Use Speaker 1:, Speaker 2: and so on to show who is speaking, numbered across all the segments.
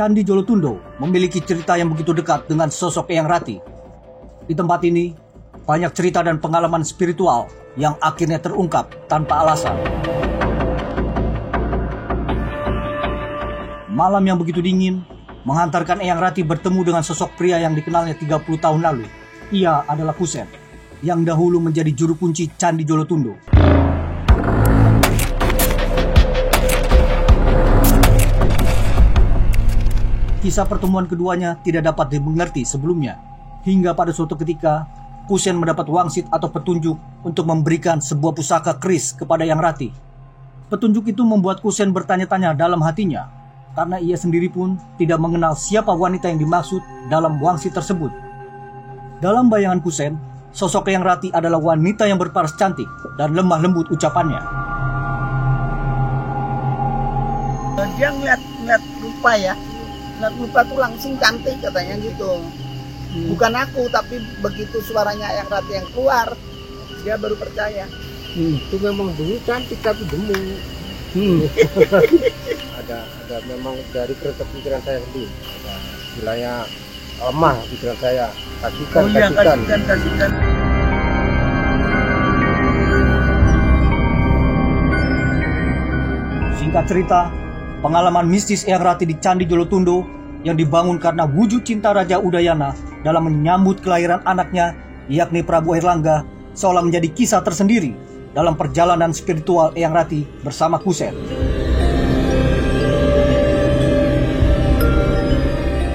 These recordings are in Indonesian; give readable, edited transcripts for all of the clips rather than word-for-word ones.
Speaker 1: Candi Jolotundo memiliki cerita yang begitu dekat dengan sosok Eyang Rati. Di tempat ini, banyak cerita dan pengalaman spiritual yang akhirnya terungkap tanpa alasan. Malam yang begitu dingin menghantarkan Eyang Rati bertemu dengan sosok pria yang dikenalnya 30 tahun lalu. Ia adalah Kusen, yang dahulu menjadi juru kunci Candi Jolotundo. Kisah pertemuan keduanya tidak dapat dimengerti sebelumnya, hingga pada suatu ketika Kusen mendapat wangsit atau petunjuk untuk memberikan sebuah pusaka keris kepada Eyang Rati. Petunjuk itu membuat Kusen bertanya-tanya dalam hatinya, karena ia sendiri pun tidak mengenal siapa wanita yang dimaksud dalam wangsit tersebut. Dalam bayangan Kusen, sosok Eyang Rati adalah wanita yang berparas cantik dan lemah lembut ucapannya.
Speaker 2: Dia ngeliat rupa ya, ngeliat rupa tuh langsung cantik katanya gitu. Bukan aku, tapi begitu suaranya Eyang Rati yang keluar, dia baru percaya.
Speaker 3: Itu memang dulu cantik tapi gemuk. Ada memang dari pikiran saya sendiri. Ada wilayah lemah pikiran saya. Kasihkan.
Speaker 1: Singkat cerita, pengalaman mistis Eyang Rati di Candi Jolotundo yang dibangun karena wujud cinta Raja Udayana dalam menyambut kelahiran anaknya, yakni Prabu Airlangga, seolah menjadi kisah tersendiri dalam perjalanan spiritual Eyang Rati bersama Kusen.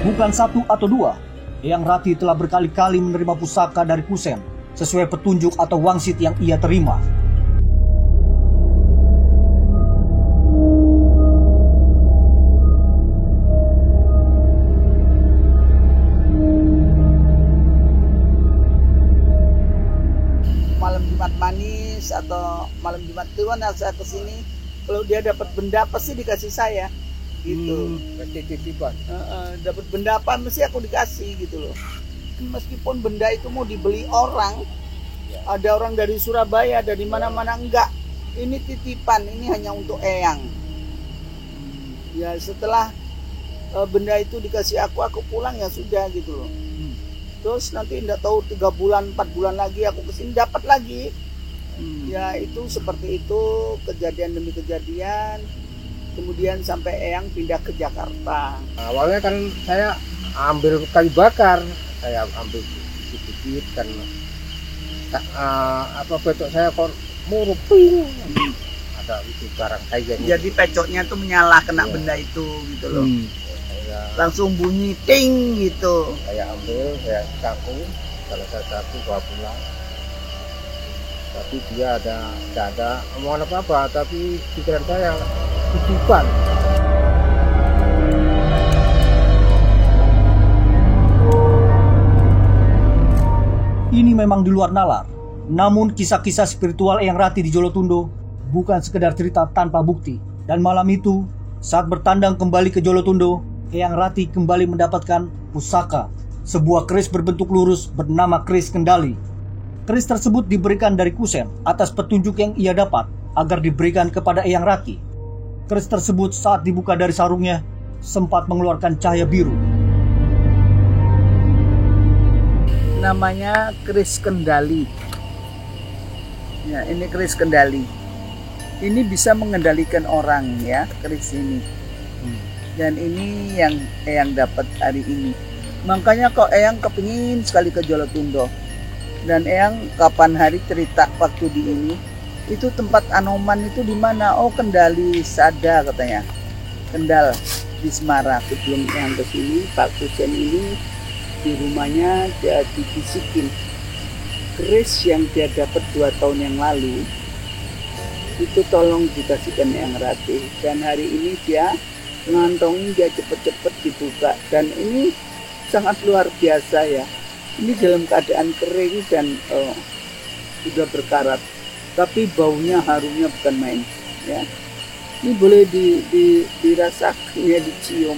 Speaker 1: Bukan satu atau dua, Eyang Rati telah berkali-kali menerima pusaka dari Kusen sesuai petunjuk atau wangsit yang ia terima.
Speaker 2: Malam Jumat manis atau malam Jumat Kliwon saya kesini, kalau dia dapat benda pasti dikasih saya gitu.
Speaker 3: Titipan.
Speaker 2: Dapat benda apa mesti aku dikasih gitu loh. Meskipun benda itu mau dibeli orang, ada orang dari Surabaya, dari mana-mana, enggak. Ini titipan, ini hanya untuk Eyang. Ya setelah benda itu dikasih aku pulang ya sudah gitu loh. Terus nanti enggak tahu 3 bulan, 4 bulan lagi aku kesini dapat lagi. Ya itu seperti itu, kejadian demi kejadian. Kemudian sampai Eyang pindah ke Jakarta.
Speaker 3: Awalnya kan saya ambil kayu bakar, saya ambil sedikit kan pecok saya kok muruping. Ada itu barang kayak gitu.
Speaker 2: Jadi pecoknya tuh menyala kena benda itu gitu loh. Langsung bunyi ting gitu.
Speaker 3: Saya ambil, saya saku, kalau saya saku bawa pulang. Tapi dia tidak ada omongan apa-apa, tapi pikiran saya titipan.
Speaker 1: Ini memang di luar nalar, namun kisah-kisah spiritual Eyang Rati di Jolotundo bukan sekedar cerita tanpa bukti. Dan malam itu, saat bertandang kembali ke Jolotundo, Eyang Rati kembali mendapatkan pusaka, sebuah keris berbentuk lurus bernama keris kendali. Keris tersebut diberikan dari Kusen atas petunjuk yang ia dapat agar diberikan kepada Eyang Rati. Keris tersebut saat dibuka dari sarungnya sempat mengeluarkan cahaya biru.
Speaker 2: Namanya keris kendali. Ya, ini keris kendali. Ini bisa mengendalikan orang ya, keris ini. Dan ini yang Eyang dapat hari ini. Makanya kok Eyang kepingin sekali ke Jolotundo. Dan Eyang kapan hari cerita waktu di ini, itu tempat Anoman itu di mana? Oh, Kendali Sada katanya. Kendal di Semarang. Sebelum Eyang ke sini, Pak Kusen ini di rumahnya dia dibisikin keris yang dia dapat 2 tahun yang lalu itu tolong dikasihkan Eyang Rati. Dan hari ini dia ngantongin, dia cepet-cepet dibuka. Dan ini sangat luar biasa ya. Ini dalam keadaan kering dan sudah berkarat, tapi baunya, harumnya bukan main ya. Ini boleh dirasakan ya, dicium.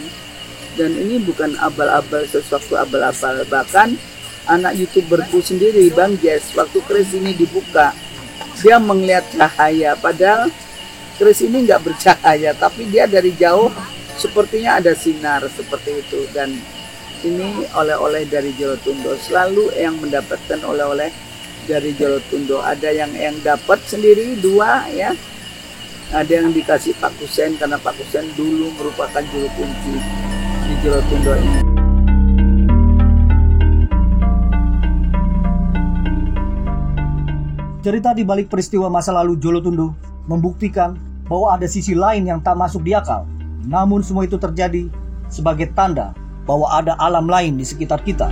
Speaker 2: Dan ini bukan abal-abal, sesuatu abal-abal. Bahkan anak YouTuberku sendiri, Bang Jess, waktu keris ini dibuka, dia melihat cahaya. Padahal keris ini nggak bercahaya, tapi dia dari jauh sepertinya ada sinar seperti itu. Dan ini oleh-oleh dari Jolotundo, selalu yang mendapatkan oleh-oleh dari Jolotundo. Ada yang dapat sendiri 2 ya, ada yang dikasih Pak Kusen karena Pak Kusen dulu merupakan juru kunci di Jolotundo ini.
Speaker 1: Cerita di balik peristiwa masa lalu Jolotundo membuktikan bahwa ada sisi lain yang tak masuk di akal. Namun semua itu terjadi sebagai tanda bahwa ada alam lain di sekitar kita.